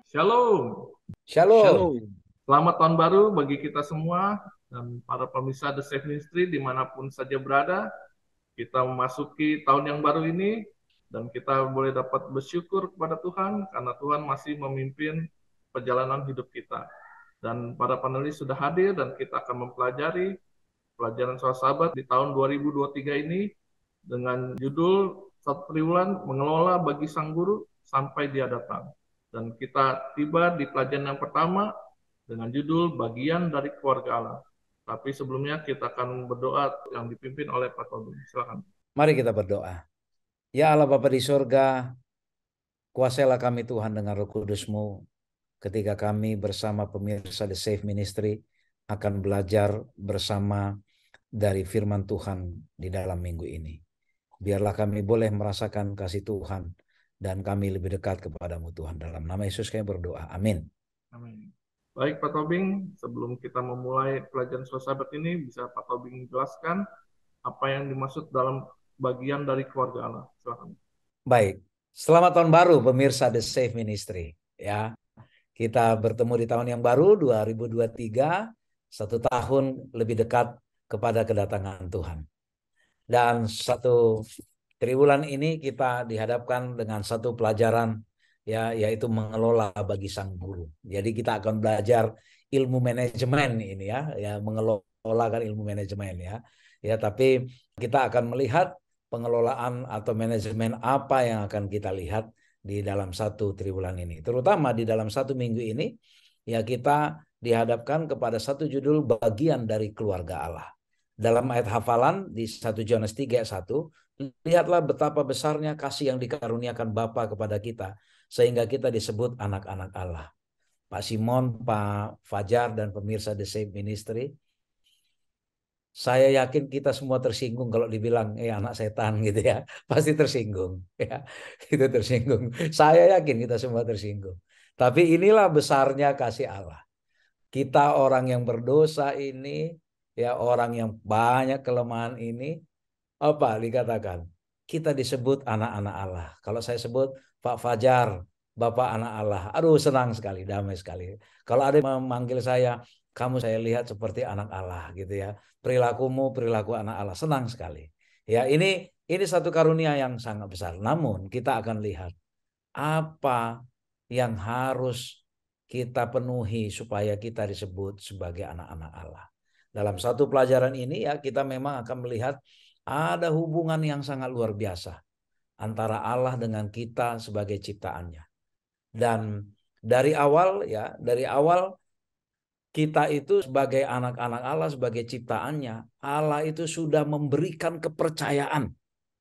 Shalom. Shalom. Shalom. Selamat tahun baru bagi kita semua dan para pemirsa The Safe Ministry dimanapun saja berada. Kita memasuki tahun yang baru ini dan kita boleh dapat bersyukur kepada Tuhan karena Tuhan masih memimpin perjalanan hidup kita. Dan para panelis sudah hadir dan kita akan mempelajari pelajaran sahabat di tahun 2023 ini dengan judul Satu Triwulan Mengelola Bagi Sang Guru Sampai Dia Datang. Dan kita tiba di pelajaran yang pertama dengan judul Bagian dari Keluarga Allah. Tapi sebelumnya kita akan berdoa yang dipimpin oleh Pak Tobing. Silakan. Mari kita berdoa. Ya Allah Bapa di surga, kuasailah kami Tuhan dengan Roh Kudus-Mu ketika kami bersama pemirsa The Safe Ministry akan belajar bersama dari firman Tuhan di dalam minggu ini. Biarlah kami boleh merasakan kasih Tuhan dan kami lebih dekat kepadamu Tuhan. Dalam nama Yesus kami berdoa. Amin. Amin. Baik Pak Tobing, sebelum kita memulai pelajaran sahabat ini, bisa Pak Tobing jelaskan apa yang dimaksud dalam bagian dari keluarga Allah. Silakan. Baik, selamat tahun baru pemirsa The Safe Ministry. Ya, kita bertemu di tahun yang baru 2023, satu tahun lebih dekat kepada kedatangan Tuhan. Dan satu triwulan ini kita dihadapkan dengan satu pelajaran, ya, yaitu mengelola bagi sang guru. Jadi kita akan belajar ilmu manajemen ini, ya mengelola kan ilmu manajemen, ya. Tapi kita akan melihat pengelolaan atau manajemen apa yang akan kita lihat di dalam satu triwulan ini. Terutama di dalam satu minggu ini, ya kita dihadapkan kepada satu judul bagian dari keluarga Allah. Dalam ayat hafalan di 1 Yohanes 3 ayat 1, lihatlah betapa besarnya kasih yang dikaruniakan Bapa kepada kita, sehingga kita disebut anak-anak Allah. Pak Simon, Pak Fajar, dan pemirsa The Safe Ministry, saya yakin kita semua tersinggung kalau dibilang anak setan gitu ya. Pasti tersinggung ya. Itu tersinggung. Saya yakin kita semua tersinggung. Tapi inilah besarnya kasih Allah. Kita orang yang berdosa ini, ya orang yang banyak kelemahan ini, apa dikatakan? Kita disebut anak-anak Allah. Kalau saya sebut Pak Fajar, Bapak anak Allah. Aduh senang sekali, damai sekali. Kalau ada yang memanggil saya, kamu saya lihat seperti anak Allah gitu ya. Perilakumu perilaku anak Allah, senang sekali. Ya, ini satu karunia yang sangat besar. Namun kita akan lihat apa yang harus kita penuhi supaya kita disebut sebagai anak-anak Allah. Dalam satu pelajaran ini ya kita memang akan melihat ada hubungan yang sangat luar biasa antara Allah dengan kita sebagai ciptaannya. Dan dari awal kita itu sebagai anak-anak Allah, sebagai ciptaannya, Allah itu sudah memberikan kepercayaan,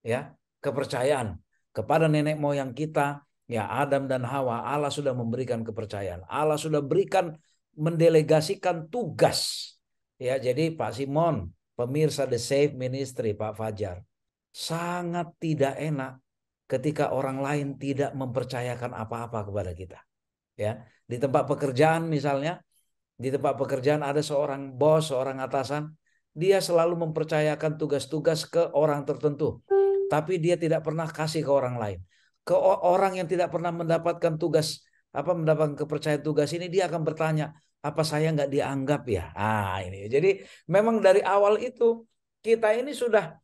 ya, kepercayaan kepada nenek moyang kita, ya Adam dan Hawa. Allah sudah memberikan kepercayaan. Allah sudah berikan mendelegasikan tugas. Ya, jadi Pak Simon, pemirsa The Safe Ministry, Pak Fajar, sangat tidak enak ketika orang lain tidak mempercayakan apa-apa kepada kita. Ya, di tempat pekerjaan misalnya, di tempat pekerjaan ada seorang bos, seorang atasan, dia selalu mempercayakan tugas-tugas ke orang tertentu, tapi dia tidak pernah kasih ke orang lain. Ke orang yang tidak pernah mendapatkan tugas, mendapatkan kepercayaan tugas ini, dia akan bertanya, apa saya nggak dianggap ya? Ini. Jadi memang dari awal itu kita ini sudah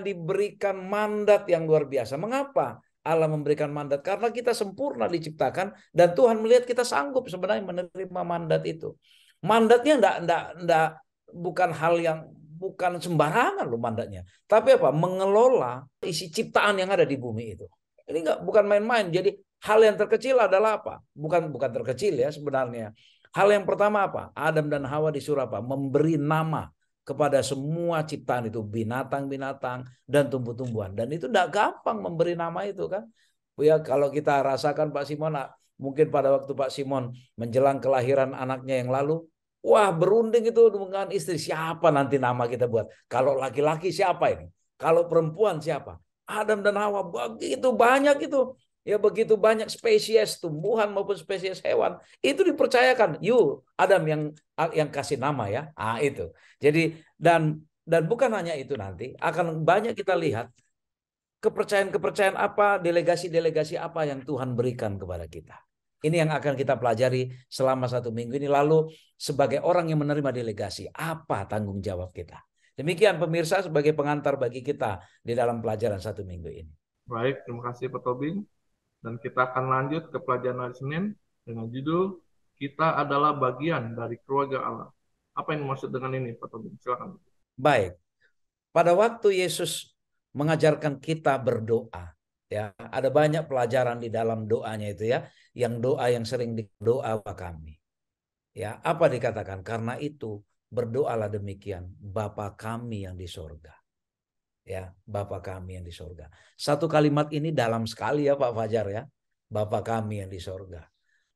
diberikan mandat yang luar biasa. Mengapa Allah memberikan mandat? Karena kita sempurna diciptakan dan Tuhan melihat kita sanggup sebenarnya menerima mandat itu. Mandatnya enggak bukan hal yang bukan sembarangan loh mandatnya. Tapi apa? Mengelola isi ciptaan yang ada di bumi itu. Ini bukan main-main. Jadi hal yang terkecil adalah apa? Bukan terkecil ya sebenarnya. Hal yang pertama apa? Adam dan Hawa disuruh apa? Memberi nama kepada semua ciptaan itu, binatang-binatang dan tumbuh-tumbuhan. Dan itu tidak gampang memberi nama itu kan. Ya kalau kita rasakan Pak Simon, mungkin pada waktu Pak Simon menjelang kelahiran anaknya yang lalu, wah berunding itu dengan istri, siapa nanti nama kita buat. Kalau laki-laki siapa ini? Kalau perempuan siapa? Adam dan Hawa, begitu banyak itu. Ya begitu banyak spesies tumbuhan maupun spesies hewan itu dipercayakan. You Adam yang kasih nama ya. Itu. Jadi dan bukan hanya itu, nanti akan banyak kita lihat kepercayaan-kepercayaan apa, delegasi-delegasi apa yang Tuhan berikan kepada kita. Ini yang akan kita pelajari selama 1 minggu ini. Lalu sebagai orang yang menerima delegasi, apa tanggung jawab kita? Demikian pemirsa sebagai pengantar bagi kita di dalam pelajaran 1 minggu ini. Baik, terima kasih Pak Tobing. Dan kita akan lanjut ke pelajaran hari Senin dengan judul Kita adalah bagian dari keluarga Allah. Apa yang dimaksud dengan ini, Pak Tobing? Silakan. Baik, pada waktu Yesus mengajarkan kita berdoa, ya, ada banyak pelajaran di dalam doanya itu ya, yang doa yang sering doa kami. Ya, apa dikatakan? Karena itu berdoalah demikian, Bapa kami yang di sorga. Ya, Bapa kami yang di sorga. Satu kalimat ini dalam sekali ya Pak Fajar ya. Bapa kami yang di sorga.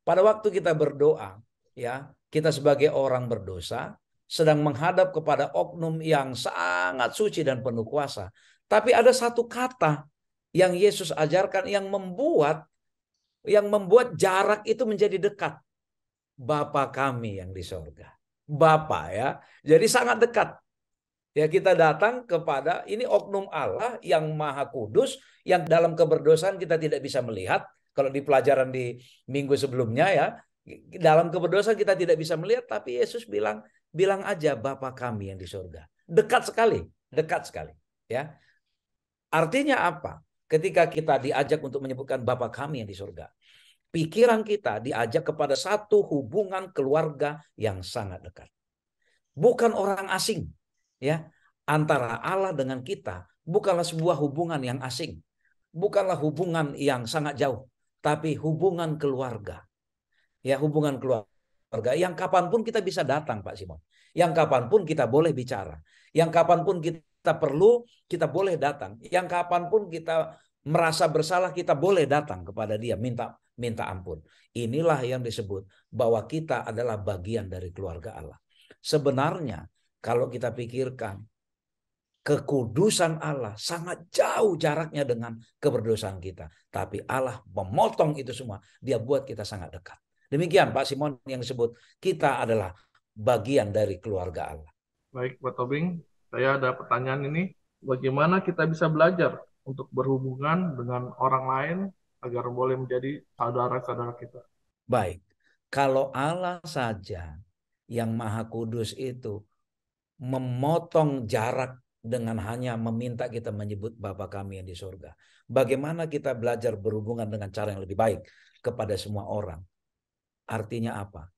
Pada waktu kita berdoa, ya, kita sebagai orang berdosa sedang menghadap kepada oknum yang sangat suci dan penuh kuasa. Tapi ada satu kata yang Yesus ajarkan yang membuat jarak itu menjadi dekat. Bapa kami yang di sorga. Bapa ya. Jadi sangat dekat. Ya, kita datang kepada ini oknum Allah yang maha kudus, yang dalam keberdosaan kita tidak bisa melihat. Kalau di pelajaran di minggu sebelumnya ya, dalam keberdosaan kita tidak bisa melihat, tapi Yesus bilang aja Bapa kami yang di surga. Dekat sekali, dekat sekali. Ya, artinya apa? Ketika kita diajak untuk menyebutkan Bapa kami yang di surga, pikiran kita diajak kepada satu hubungan keluarga yang sangat dekat. Bukan orang asing. Ya, antara Allah dengan kita bukanlah sebuah hubungan yang asing, bukanlah hubungan yang sangat jauh, tapi hubungan keluarga. Ya, hubungan keluarga yang kapanpun kita bisa datang, Pak Simon. Yang kapanpun kita boleh bicara. Yang kapanpun kita perlu, kita boleh datang. Yang kapanpun kita merasa bersalah, kita boleh datang kepada dia, minta ampun. Inilah yang disebut bahwa kita adalah bagian dari keluarga Allah. Sebenarnya kalau kita pikirkan, kekudusan Allah sangat jauh jaraknya dengan keberdosaan kita. Tapi Allah memotong itu semua. Dia buat kita sangat dekat. Demikian Pak Simon yang disebut kita adalah bagian dari keluarga Allah. Baik, Pak Tobing. Saya ada pertanyaan ini. Bagaimana kita bisa belajar untuk berhubungan dengan orang lain agar boleh menjadi saudara-saudara kita? Baik, kalau Allah saja yang Maha Kudus itu memotong jarak dengan hanya meminta kita menyebut Bapa kami yang di surga. Bagaimana kita belajar berhubungan dengan cara yang lebih baik kepada semua orang? Artinya apa?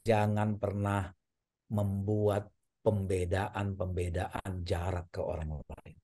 Jangan pernah membuat pembedaan jarak ke orang lain.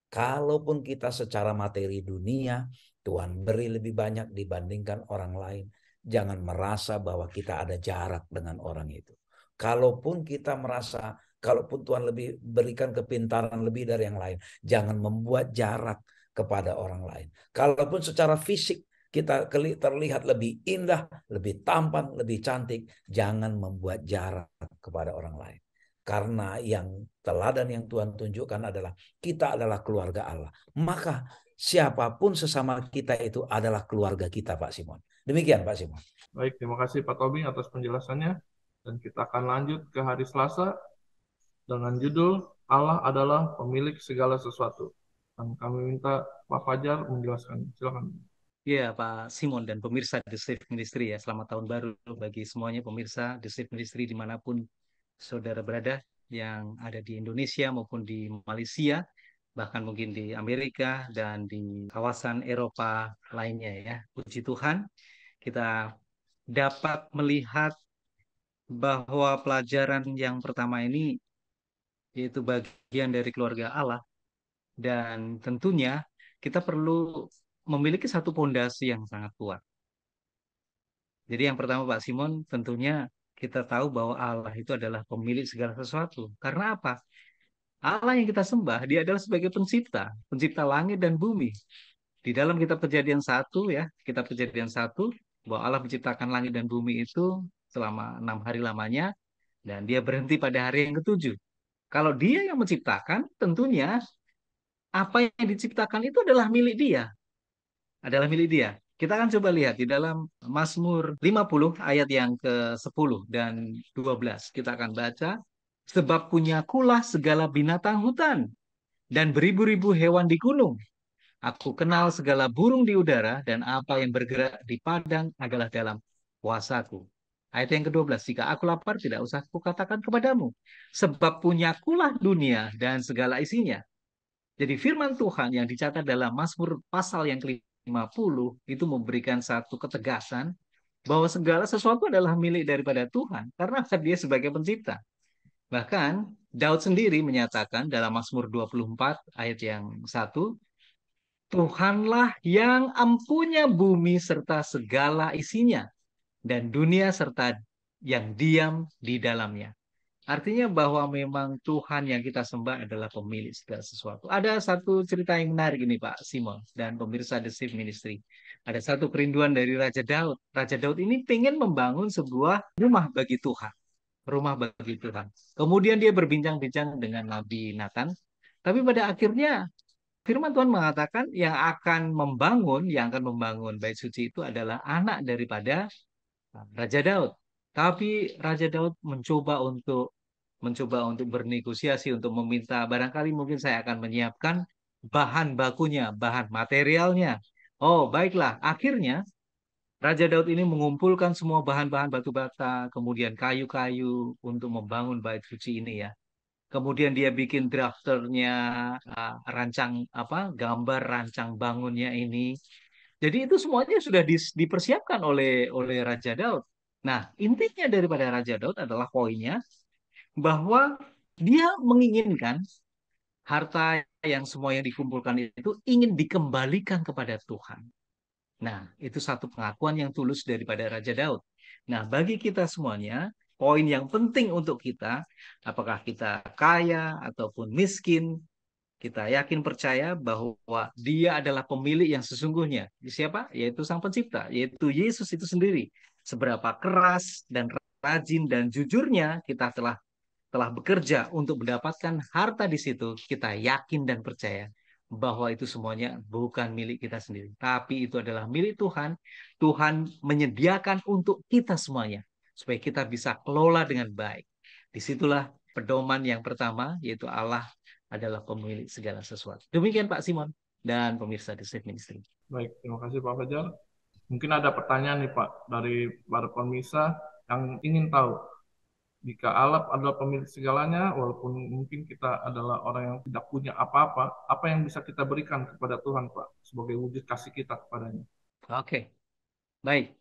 Kalaupun kita secara materi dunia, Tuhan beri lebih banyak dibandingkan orang lain, jangan merasa bahwa kita ada jarak dengan orang itu. Kalaupun kita merasa, kalaupun Tuhan lebih berikan kepintaran lebih dari yang lain, jangan membuat jarak kepada orang lain. Kalaupun secara fisik kita terlihat lebih indah, lebih tampan, lebih cantik, jangan membuat jarak kepada orang lain. Karena yang teladan yang Tuhan tunjukkan adalah kita adalah keluarga Allah. Maka siapapun sesama kita itu adalah keluarga kita, Pak Simon. Demikian, Pak Simon. Baik, terima kasih Pak Tobing atas penjelasannya. Dan kita akan lanjut ke hari Selasa dengan judul Allah adalah pemilik segala sesuatu. Dan kami minta Pak Fajar menjelaskan. Silakan. Ya, Pak Simon dan pemirsa The Safe Ministry ya. Selamat tahun baru bagi semuanya pemirsa The Safe Ministry dimanapun saudara berada, yang ada di Indonesia maupun di Malaysia, bahkan mungkin di Amerika dan di kawasan Eropa lainnya ya. Puji Tuhan, kita dapat melihat bahwa pelajaran yang pertama ini yaitu bagian dari keluarga Allah, dan tentunya kita perlu memiliki satu pondasi yang sangat kuat. Jadi yang pertama Pak Simon, tentunya kita tahu bahwa Allah itu adalah pemilik segala sesuatu. Karena apa? Allah yang kita sembah, dia adalah sebagai pencipta, pencipta langit dan bumi. Di dalam kitab Kejadian 1 ya, kitab Kejadian 1, bahwa Allah menciptakan langit dan bumi itu selama 6 hari lamanya, dan dia berhenti pada hari yang ke-7. Kalau dia yang menciptakan, tentunya apa yang diciptakan itu adalah milik dia. Adalah milik dia. Kita akan coba lihat di dalam Mazmur 50 ayat yang ke-10 dan 12. Kita akan baca, sebab punyakulah segala binatang hutan dan beribu-ribu hewan di gunung. Aku kenal segala burung di udara dan apa yang bergerak di padang adalah dalam kuasaku. Ayat yang ke-12, jika aku lapar tidak usah kukatakan kepadamu, sebab punyakulah dunia dan segala isinya. Jadi firman Tuhan yang dicatat dalam Mazmur pasal yang ke-50 itu memberikan satu ketegasan bahwa segala sesuatu adalah milik daripada Tuhan karena dia sebagai pencipta. Bahkan Daud sendiri menyatakan dalam Mazmur 24 ayat yang 1, Tuhanlah yang empunya bumi serta segala isinya, dan dunia serta yang diam di dalamnya. Artinya bahwa memang Tuhan yang kita sembah adalah pemilik segala sesuatu. Ada satu cerita yang menarik ini Pak Simon dan pemirsa The Shift Ministry. Ada satu kerinduan dari Raja Daud. Raja Daud ini ingin membangun sebuah rumah bagi Tuhan. Rumah bagi Tuhan. Kemudian dia berbincang-bincang dengan Nabi Nathan. Tapi pada akhirnya firman Tuhan mengatakan yang akan membangun bait suci itu adalah anak daripada Raja Daud. Tapi Raja Daud mencoba untuk bernegosiasi untuk meminta barangkali mungkin saya akan menyiapkan bahan bakunya, bahan materialnya. Oh, baiklah. Akhirnya Raja Daud ini mengumpulkan semua bahan-bahan batu bata, kemudian kayu-kayu untuk membangun bait suci ini ya. Kemudian dia bikin drafternya, gambar rancang bangunnya ini. Jadi itu semuanya sudah dipersiapkan oleh Raja Daud. Nah, intinya daripada Raja Daud adalah poinnya bahwa dia menginginkan harta yang semua yang dikumpulkan itu ingin dikembalikan kepada Tuhan. Nah, itu satu pengakuan yang tulus daripada Raja Daud. Nah, bagi kita semuanya, poin yang penting untuk kita, apakah kita kaya ataupun miskin, kita yakin percaya bahwa Dia adalah pemilik yang sesungguhnya. Siapa? Yaitu Sang Pencipta, yaitu Yesus itu sendiri. Seberapa keras dan rajin dan jujurnya kita telah bekerja untuk mendapatkan harta di situ, kita yakin dan percaya bahwa itu semuanya bukan milik kita sendiri, tapi itu adalah milik Tuhan. Tuhan menyediakan untuk kita semuanya, supaya kita bisa kelola dengan baik. Disitulah pedoman yang pertama, yaitu Allah adalah pemilik segala sesuatu. Demikian Pak Simon dan pemirsa The Shift Ministry. Baik, terima kasih Pak Fajar. Mungkin ada pertanyaan nih Pak dari para pemirsa yang ingin tahu, jika Allah adalah pemilik segalanya, walaupun mungkin kita adalah orang yang tidak punya apa-apa, apa yang bisa kita berikan kepada Tuhan Pak sebagai wujud kasih kita kepadanya? Oke, baik.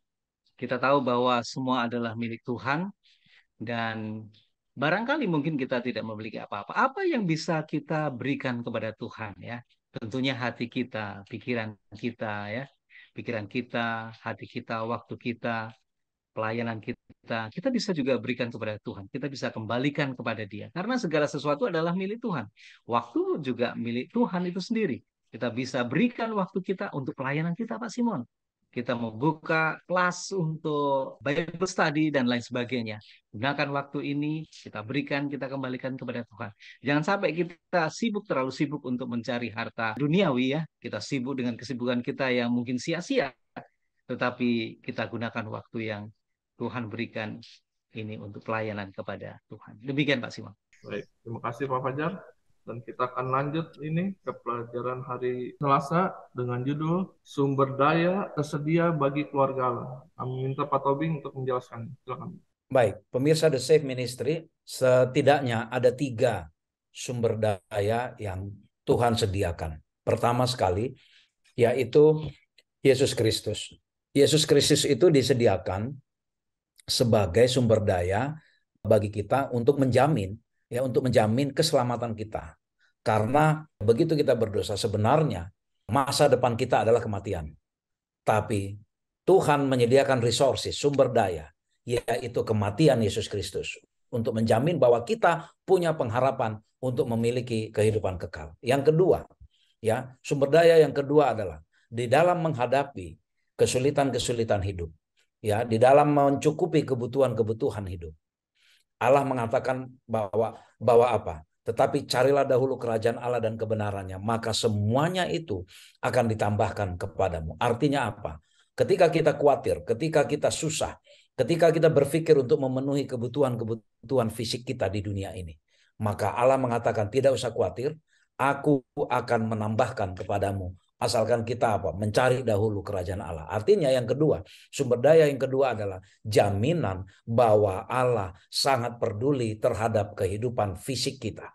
Kita tahu bahwa semua adalah milik Tuhan dan barangkali mungkin kita tidak memiliki apa-apa. Apa yang bisa kita berikan kepada Tuhan ya? Tentunya hati kita, pikiran kita ya. Pikiran kita, hati kita, waktu kita, pelayanan kita. Kita bisa juga berikan kepada Tuhan. Kita bisa kembalikan kepada Dia. Karena segala sesuatu adalah milik Tuhan. Waktu juga milik Tuhan itu sendiri. Kita bisa berikan waktu kita untuk pelayanan kita, Pak Simon. Kita membuka kelas untuk Bible study dan lain sebagainya. Gunakan waktu ini, kita berikan, kita kembalikan kepada Tuhan. Jangan sampai kita terlalu sibuk untuk mencari harta duniawi ya. Kita sibuk dengan kesibukan kita yang mungkin sia-sia. Tetapi kita gunakan waktu yang Tuhan berikan ini untuk pelayanan kepada Tuhan. Demikian Pak Simon. Baik, terima kasih Pak Fajar. Dan kita akan lanjut ini ke pelajaran hari Selasa dengan judul Sumber Daya Tersedia bagi Keluarga Allah. Kami minta Pak Tobing untuk menjelaskan. Silakan. Baik, pemirsa The Shift Ministry, setidaknya ada 3 sumber daya yang Tuhan sediakan. Pertama sekali, yaitu Yesus Kristus. Yesus Kristus itu disediakan sebagai sumber daya bagi kita untuk menjamin keselamatan kita. Karena begitu kita berdosa, sebenarnya masa depan kita adalah kematian. Tapi Tuhan menyediakan resources, sumber daya, yaitu kematian Yesus Kristus, untuk menjamin bahwa kita punya pengharapan untuk memiliki kehidupan kekal. Yang kedua, ya, sumber daya yang kedua adalah di dalam menghadapi kesulitan-kesulitan hidup, ya, di dalam mencukupi kebutuhan-kebutuhan hidup. Allah mengatakan bahwa apa? Tetapi carilah dahulu kerajaan Allah dan kebenarannya, maka semuanya itu akan ditambahkan kepadamu. Artinya apa? Ketika kita khawatir, ketika kita susah, ketika kita berpikir untuk memenuhi kebutuhan fisik kita di dunia ini, maka Allah mengatakan tidak usah khawatir, aku akan menambahkan kepadamu Asalkan kita apa? Mencari dahulu kerajaan Allah. Artinya yang kedua, sumber daya yang kedua adalah jaminan bahwa Allah sangat peduli terhadap kehidupan fisik kita.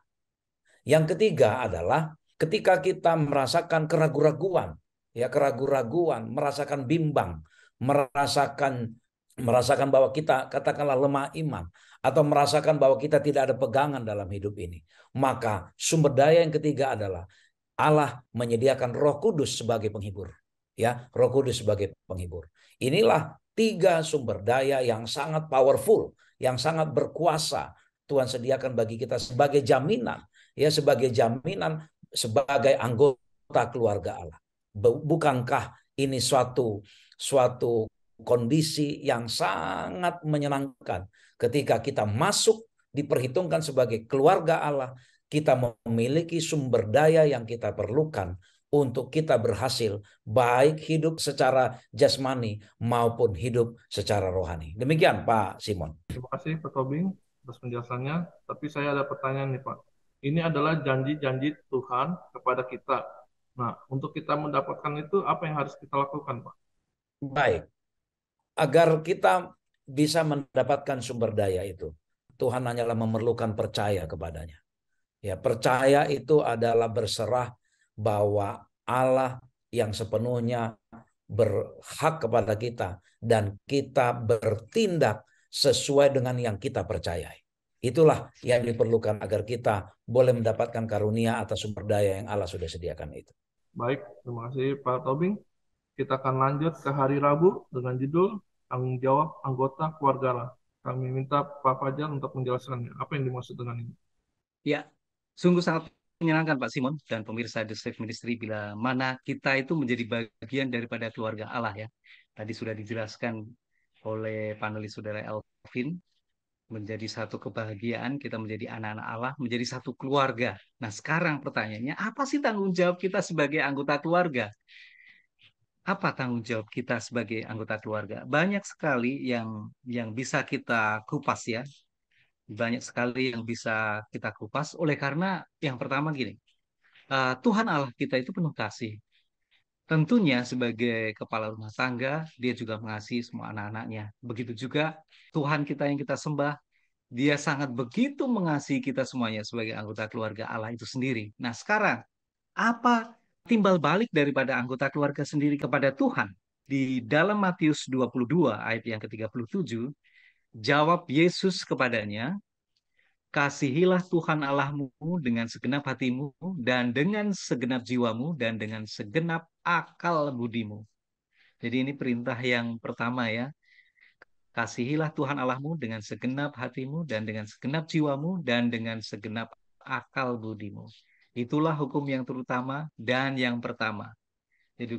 Yang ketiga adalah ketika kita merasakan keraguan-raguan, ya keraguan-raguan, merasakan bimbang, merasakan bahwa kita katakanlah lemah iman atau merasakan bahwa kita tidak ada pegangan dalam hidup ini, maka sumber daya yang ketiga adalah Allah menyediakan Roh Kudus sebagai penghibur. Ya, Roh Kudus sebagai penghibur. Inilah tiga sumber daya yang sangat powerful, yang sangat berkuasa Tuhan sediakan bagi kita sebagai jaminan, ya sebagai jaminan sebagai anggota keluarga Allah. Bukankah ini suatu kondisi yang sangat menyenangkan ketika kita masuk diperhitungkan sebagai keluarga Allah, kita memiliki sumber daya yang kita perlukan untuk kita berhasil baik hidup secara jasmani maupun hidup secara rohani. Demikian Pak Simon. Terima kasih Pak Tobing atas penjelasannya. Tapi saya ada pertanyaan nih Pak. Ini adalah janji-janji Tuhan kepada kita. Nah, untuk kita mendapatkan itu apa yang harus kita lakukan Pak? Baik, agar kita bisa mendapatkan sumber daya itu, Tuhan hanyalah memerlukan percaya kepadanya. Ya, percaya itu adalah berserah bahwa Allah yang sepenuhnya berhak kepada kita dan kita bertindak sesuai dengan yang kita percayai. Itulah yang diperlukan agar kita boleh mendapatkan karunia atas sumber daya yang Allah sudah sediakan itu. Baik, terima kasih Pak Tobing. Kita akan lanjut ke hari Rabu dengan judul tanggung jawab anggota keluarga Allah. Kami minta Pak Fajar untuk menjelaskannya. Apa yang dimaksud dengan ini? Ya, sungguh sangat menyenangkan Pak Simon dan pemirsa The Safe Ministry bila mana kita itu menjadi bagian daripada keluarga Allah ya. Tadi sudah dijelaskan oleh panelis saudara Elvin, menjadi satu kebahagiaan kita menjadi anak-anak Allah, menjadi satu keluarga. Nah, sekarang pertanyaannya, apa sih tanggung jawab kita sebagai anggota keluarga? Apa tanggung jawab kita sebagai anggota keluarga? Banyak sekali yang bisa kita kupas ya. Banyak sekali yang bisa kita kupas oleh karena yang pertama gini, Tuhan Allah kita itu penuh kasih. Tentunya sebagai kepala rumah tangga, dia juga mengasihi semua anak-anaknya. Begitu juga Tuhan kita yang kita sembah, dia sangat begitu mengasihi kita semuanya sebagai anggota keluarga Allah itu sendiri. Nah sekarang, apa timbal balik daripada anggota keluarga sendiri kepada Tuhan? Di dalam Matius 22 ayat yang ke-37, jawab Yesus kepadanya, kasihilah Tuhan Allahmu dengan segenap hatimu dan dengan segenap jiwamu dan dengan segenap akal budimu. Jadi ini perintah yang pertama ya. Kasihilah Tuhan Allahmu dengan segenap hatimu dan dengan segenap jiwamu dan dengan segenap akal budimu. Itulah hukum yang terutama dan yang pertama. Jadi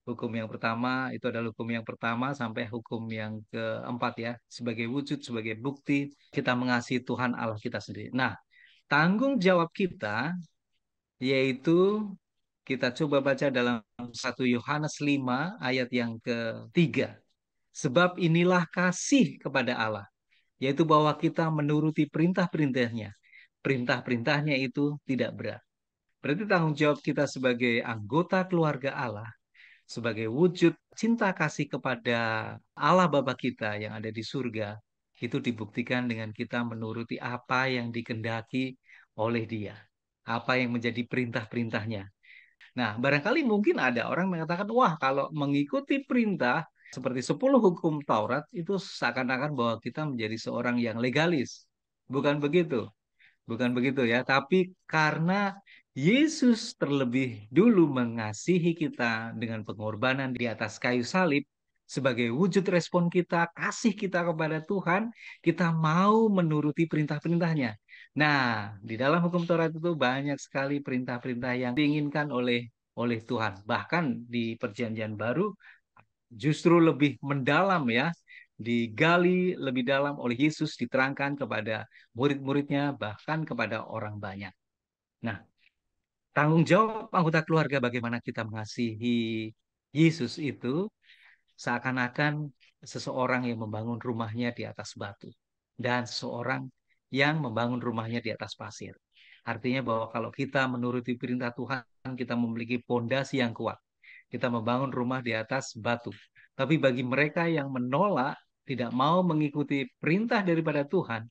hukum yang pertama itu adalah hukum yang pertama sampai hukum yang keempat ya. Sebagai wujud, sebagai bukti kita mengasihi Tuhan Allah kita sendiri. Nah, tanggung jawab kita yaitu kita coba baca dalam 1 Yohanes 5 ayat yang ketiga. Sebab inilah kasih kepada Allah, yaitu bahwa kita menuruti perintah-perintahnya. Perintah-perintahnya itu tidak berat. Berarti tanggung jawab kita sebagai anggota keluarga Allah, sebagai wujud cinta kasih kepada Allah Bapa kita yang ada di surga, itu dibuktikan dengan kita menuruti apa yang dikehendaki oleh Dia. Apa yang menjadi perintah-perintahnya. Nah, barangkali mungkin ada orang mengatakan, wah kalau mengikuti perintah seperti 10 hukum Taurat itu seakan-akan bahwa kita menjadi seorang yang legalis. Bukan begitu. Bukan begitu ya. Tapi karena Yesus terlebih dulu mengasihi kita dengan pengorbanan di atas kayu salib, sebagai wujud respon kita, kasih kita kepada Tuhan, kita mau menuruti perintah-perintahnya. Nah, di dalam hukum Taurat itu banyak sekali perintah-perintah yang diinginkan oleh Tuhan. Bahkan di Perjanjian Baru justru lebih mendalam ya, digali lebih dalam oleh Yesus, diterangkan kepada murid-muridnya, bahkan kepada orang banyak. Nah, tanggung jawab anggota keluarga bagaimana kita mengasihi Yesus itu seakan-akan seseorang yang membangun rumahnya di atas batu dan seseorang yang membangun rumahnya di atas pasir. Artinya bahwa kalau kita menuruti perintah Tuhan kita memiliki pondasi yang kuat. Kita membangun rumah di atas batu. Tapi bagi mereka yang menolak, tidak mau mengikuti perintah daripada Tuhan,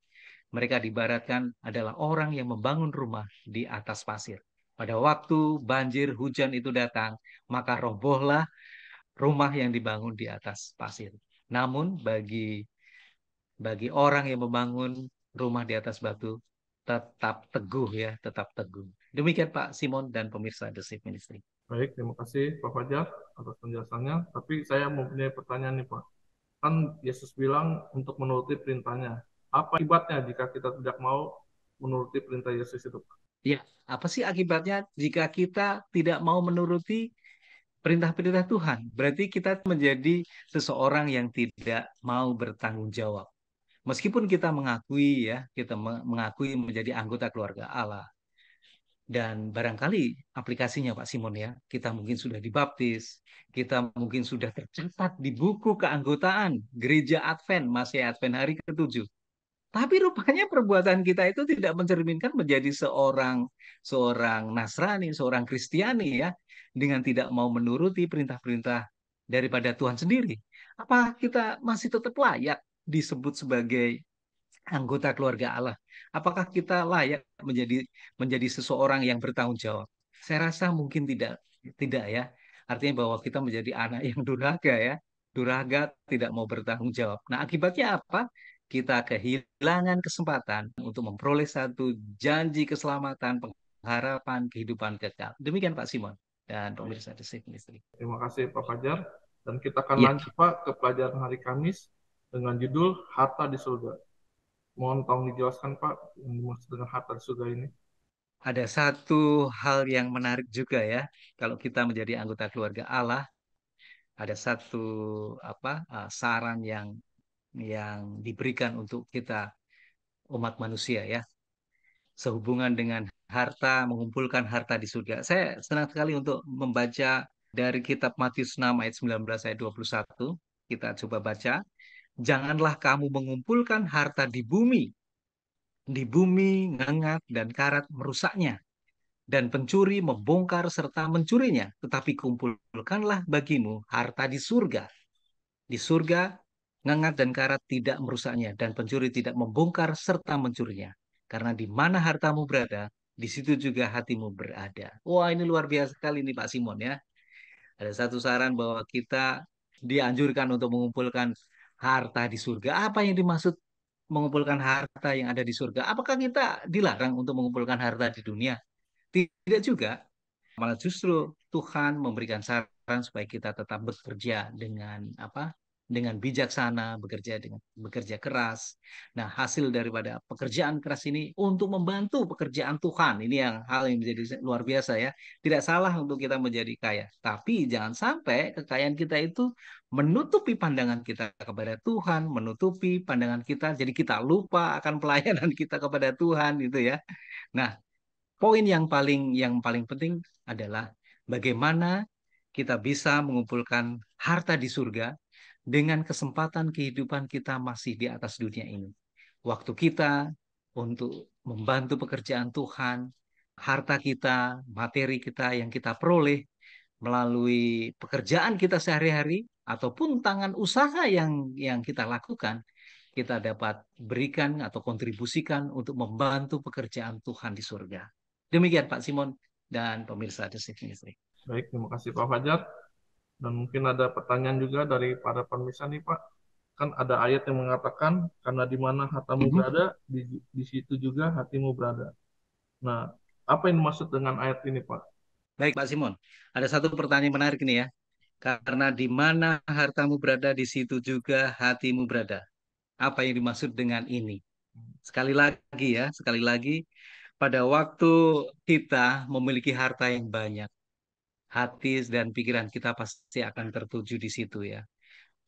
mereka diibaratkan adalah orang yang membangun rumah di atas pasir. Pada waktu banjir hujan itu datang, maka robohlah rumah yang dibangun di atas pasir. Namun bagi orang yang membangun rumah di atas batu, tetap teguh ya, tetap teguh. Demikian Pak Simon dan pemirsa The Safe Ministry. Baik, terima kasih Pak Fajar atas penjelasannya. Tapi saya mempunyai pertanyaan nih Pak. Kan Yesus bilang untuk menuruti perintahnya. Apa akibatnya jika kita tidak mau menuruti perintah Yesus itu, Pak? Ya, apa sih akibatnya jika kita tidak mau menuruti perintah-perintah Tuhan? Berarti kita menjadi seseorang yang tidak mau bertanggung jawab. Meskipun kita mengakui ya, kita mengakui menjadi anggota keluarga Allah. Dan barangkali aplikasinya Pak Simon ya, kita mungkin sudah dibaptis, kita mungkin sudah tercatat di buku keanggotaan Gereja Advent, masih Advent hari ke-7. Tapi rupanya perbuatan kita itu tidak mencerminkan menjadi seorang seorang Nasrani, seorang Kristiani ya, dengan tidak mau menuruti perintah-perintah daripada Tuhan sendiri. Apa kita masih tetap layak disebut sebagai anggota keluarga Allah? Apakah kita layak menjadi seseorang yang bertanggung jawab? Saya rasa mungkin tidak, tidak ya. Artinya bahwa kita menjadi anak yang durhaka ya, durhaka, tidak mau bertanggung jawab. Nah, akibatnya apa? Kita kehilangan kesempatan untuk memperoleh satu janji keselamatan, pengharapan, kehidupan kekal. Demikian Pak Simon dan Baik, pemirsa The Safe Ministry. terima kasih Pak Fajar. Dan kita akan Ya, lanjut Pak ke pelajaran hari Kamis dengan judul Harta di Surga. Mohon tolong dijelaskan Pak yang dimaksud dengan harta di surga ini. ada satu hal yang menarik juga ya. Kalau kita menjadi anggota keluarga Allah, ada satu saran yang diberikan untuk kita umat manusia ya, sehubungan dengan harta, mengumpulkan harta di surga. Saya senang sekali untuk membaca dari kitab Matius 6 ayat 19 ayat 21. Kita coba baca. Janganlah kamu mengumpulkan harta di bumi ngengat dan karat merusaknya, dan pencuri membongkar serta mencurinya, tetapi kumpulkanlah bagimu harta di surga. Di surga, ngengat dan karat tidak merusaknya, dan pencuri tidak membongkar serta mencurinya. Karena di mana hartamu berada, di situ juga hatimu berada. Wah, ini luar biasa sekali nih Pak Simon ya. Ada satu saran bahwa kita dianjurkan untuk mengumpulkan harta di surga. Apa yang dimaksud mengumpulkan harta yang ada di surga? Apakah kita dilarang untuk mengumpulkan harta di dunia? Tidak juga. Malah justru Tuhan memberikan saran supaya kita tetap bekerja dengan dengan bijaksana, bekerja keras. Nah, hasil daripada pekerjaan keras ini untuk membantu pekerjaan Tuhan. Ini yang hal yang menjadi luar biasa ya. Tidak salah untuk kita menjadi kaya, tapi jangan sampai kekayaan kita itu menutupi pandangan kita kepada Tuhan, menutupi pandangan kita jadi kita lupa akan pelayanan kita kepada Tuhan gitu ya. Nah, poin yang paling penting adalah bagaimana kita bisa mengumpulkan harta di surga dengan kesempatan kehidupan kita masih di atas dunia ini. Waktu kita untuk membantu pekerjaan Tuhan, harta kita, materi kita yang kita peroleh melalui pekerjaan kita sehari-hari ataupun tangan usaha yang kita lakukan, kita dapat berikan atau kontribusikan untuk membantu pekerjaan Tuhan di surga. Demikian Pak Simon dan pemirsa The Safe Ministry. Baik, terima kasih Pak Fajar. Dan mungkin ada pertanyaan juga dari para pemirsa nih Pak. Kan ada ayat yang mengatakan, karena di mana hartamu berada, di situ juga hatimu berada. Nah, apa yang dimaksud dengan ayat ini Pak? Baik Pak Simon, ada satu pertanyaan menarik ini ya. Karena di mana hartamu berada, di situ juga hatimu berada. Apa yang dimaksud dengan ini? Sekali lagi ya, sekali lagi, pada waktu kita memiliki harta yang banyak, hati dan pikiran kita pasti akan tertuju di situ ya.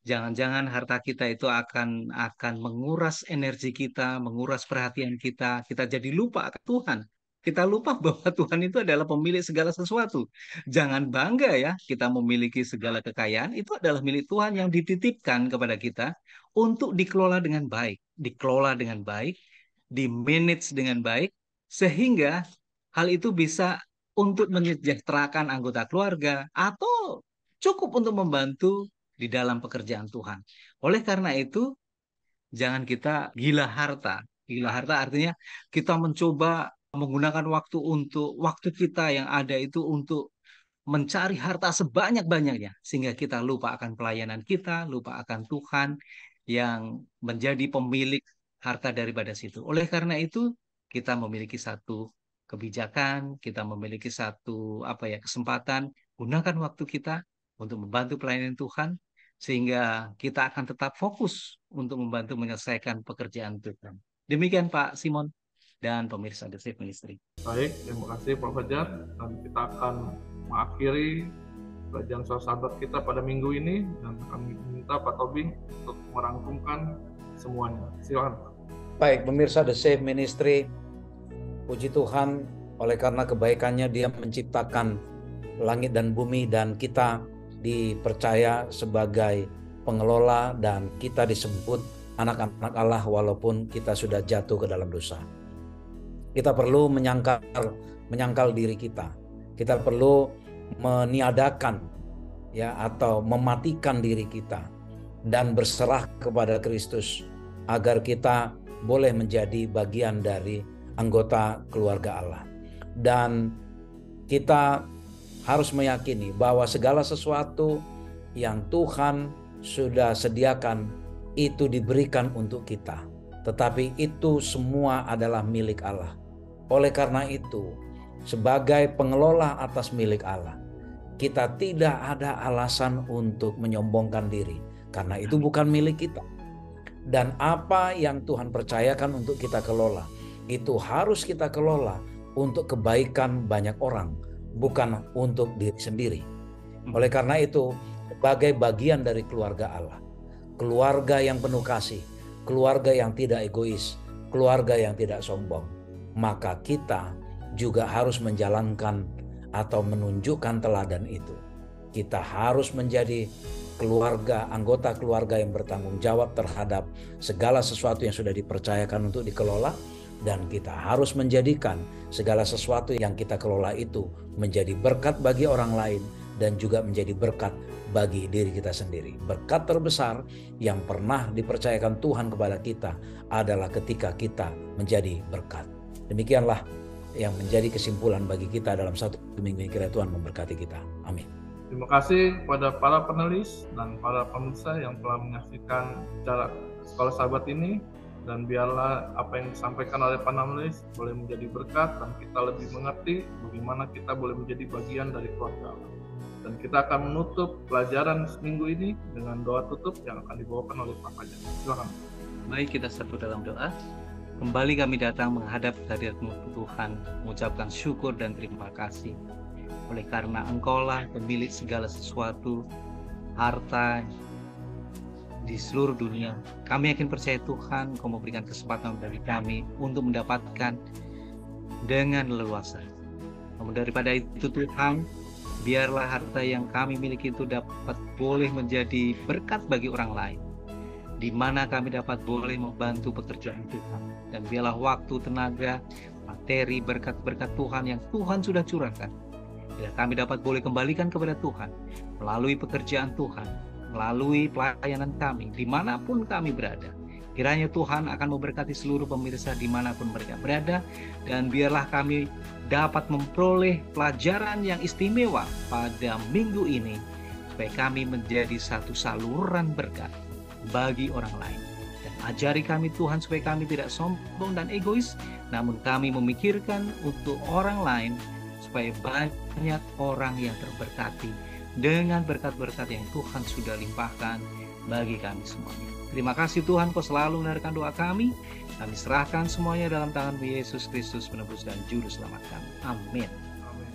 Jangan-jangan harta kita itu akan menguras energi kita, menguras perhatian kita jadi lupa akan Tuhan. Kita lupa bahwa Tuhan itu adalah pemilik segala sesuatu. Jangan bangga ya, kita memiliki segala kekayaan, itu adalah milik Tuhan yang dititipkan kepada kita untuk dikelola dengan baik, di-manage dengan baik, sehingga hal itu bisa untuk menyejahterakan anggota keluarga, atau cukup untuk membantu di dalam pekerjaan Tuhan. Oleh karena itu, jangan kita gila harta. Gila harta artinya kita mencoba menggunakan waktu kita yang ada itu untuk mencari harta sebanyak-banyaknya, sehingga kita lupa akan pelayanan kita, lupa akan Tuhan yang menjadi pemilik harta daripada situ. Oleh karena itu, kita memiliki satu kebijakan, kita memiliki satu kesempatan, gunakan waktu kita untuk membantu pelayanan Tuhan, sehingga kita akan tetap fokus untuk membantu menyelesaikan pekerjaan Tuhan. Demikian Pak Simon dan pemirsa The Safe Ministry. Baik, terima kasih Pak Fajar. Dan kita akan mengakhiri pelajaran sahabat kita pada minggu ini, dan kami minta Pak Tobing untuk merangkumkan semuanya. Silakan. Baik, pemirsa The Safe Ministry, puji Tuhan, oleh karena kebaikannya Dia menciptakan langit dan bumi, dan kita dipercaya sebagai pengelola, dan kita disebut anak-anak Allah walaupun kita sudah jatuh ke dalam dosa. Kita perlu menyangkal diri kita. Kita perlu meniadakan atau mematikan diri kita dan berserah kepada Kristus agar kita boleh menjadi bagian dari anggota keluarga Allah. Dan kita harus meyakini bahwa segala sesuatu yang Tuhan sudah sediakan itu diberikan untuk kita, tetapi itu semua adalah milik Allah. Oleh karena itu, sebagai pengelola atas milik Allah, kita tidak ada alasan untuk menyombongkan diri, karena itu bukan milik kita. Dan apa yang Tuhan percayakan untuk kita kelola, itu harus kita kelola untuk kebaikan banyak orang, bukan untuk diri sendiri. Oleh karena itu, sebagai bagian dari keluarga Allah, keluarga yang penuh kasih, keluarga yang tidak egois, keluarga yang tidak sombong, maka kita juga harus menjalankan atau menunjukkan teladan itu. Kita harus menjadi anggota keluarga yang bertanggung jawab terhadap segala sesuatu yang sudah dipercayakan untuk dikelola, dan kita harus menjadikan segala sesuatu yang kita kelola itu menjadi berkat bagi orang lain dan juga menjadi berkat bagi diri kita sendiri. Berkat terbesar yang pernah dipercayakan Tuhan kepada kita adalah ketika kita menjadi berkat. Demikianlah yang menjadi kesimpulan bagi kita dalam satu minggu ini. Kiranya Tuhan memberkati kita. Amin. Terima kasih kepada para penulis dan para pemirsa yang telah menyaksikan acara Sekolah Sahabat ini, dan biarlah apa yang disampaikan oleh penulis boleh menjadi berkat dan kita lebih mengerti bagaimana kita boleh menjadi bagian dari keluarga Allah. Dan kita akan menutup pelajaran seminggu ini dengan doa tutup yang akan dibawakan oleh Pak Fajar. Silakan. Baik, kita satu dalam doa. Kembali kami datang menghadap hadirat-Mu Tuhan, mengucapkan syukur dan terima kasih. Oleh karena Engkaulah pemilik segala sesuatu, harta di seluruh dunia. Kami yakin percaya Tuhan, Kau memberikan kesempatan bagi kami untuk mendapatkan dengan leluasa. Namun daripada itu Tuhan, biarlah harta yang kami miliki itu dapat boleh menjadi berkat bagi orang lain, di mana kami dapat boleh membantu pekerjaan Tuhan. Dan biarlah waktu, tenaga, materi, berkat-berkat Tuhan yang Tuhan sudah curahkan, biar kami dapat boleh kembalikan kepada Tuhan melalui pekerjaan Tuhan, melalui pelayanan kami, dimanapun kami berada. Kiranya Tuhan akan memberkati seluruh pemirsa dimanapun mereka berada, dan biarlah kami dapat memperoleh pelajaran yang istimewa pada minggu ini, supaya kami menjadi satu saluran berkat bagi orang lain. Dan ajari kami Tuhan supaya kami tidak sombong dan egois, namun kami memikirkan untuk orang lain, supaya banyak orang yang terberkati dengan berkat-berkat yang Tuhan sudah limpahkan bagi kami semuanya. Terima kasih Tuhan, Kau selalu mendengarkan doa kami. Kami serahkan semuanya dalam tangan-Mu Yesus Kristus, penebus dan juru selamat kami. Amin. Amin.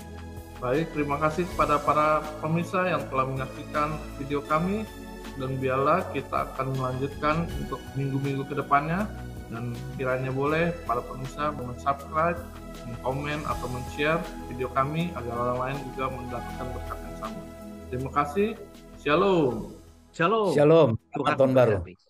Baik, terima kasih kepada para pemirsa yang telah menyaksikan video kami, dan biarlah kita akan melanjutkan untuk minggu-minggu ke depannya, dan kiranya boleh para pemirsa men-subscribe, men-komen atau men-share video kami agar orang lain juga mendapatkan berkat yang sama. Terima kasih. Shalom. Shalom. Shalom. Tuhan Selamat tahun baru. memberkati.